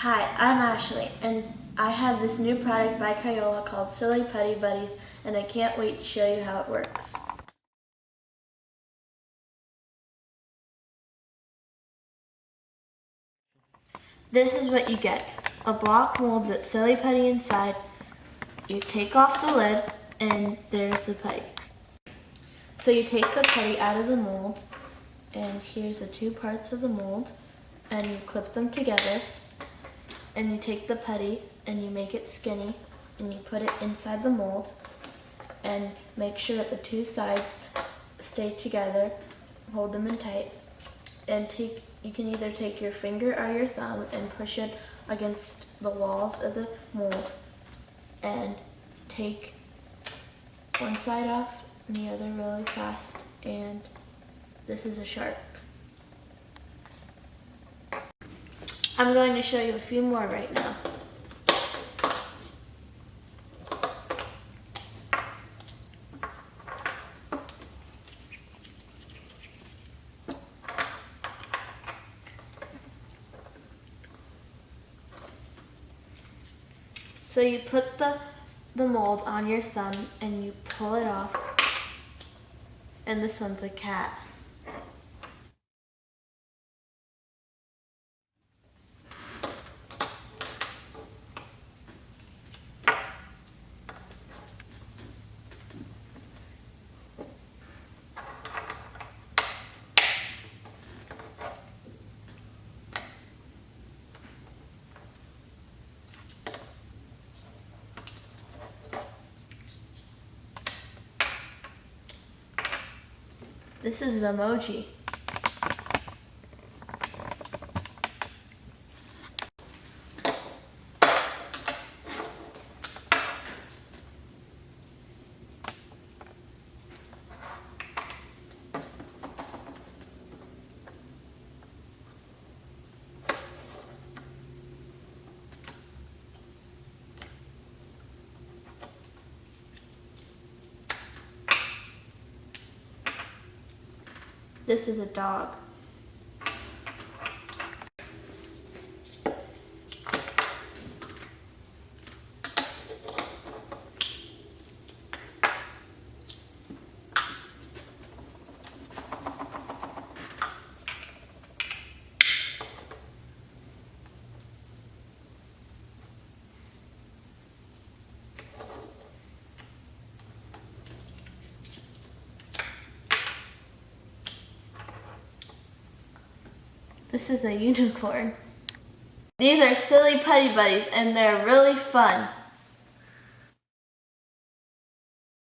Hi, I'm Ashley, and I have this new product by Crayola called Silly Putty Buddeez, and I can't wait to show you how it works. This is what you get. A block mold that's Silly Putty inside. You take off the lid, and there's the putty. So you take the putty out of the mold, and here's the two parts of the mold, and you clip them together. And you take the putty and you make it skinny and you put it inside the mold and make sure that the two sides stay together, hold them in tight, and you can either take your finger or your thumb and push it against the walls of the mold and take one side off and the other really fast, and this is a shark. I'm going to show you a few more right now. So you put the mold on your thumb and you pull it off, and this one's a cat. This is emoji. This is a dog. This is a unicorn. These are Silly Putty Buddeez, and they're really fun.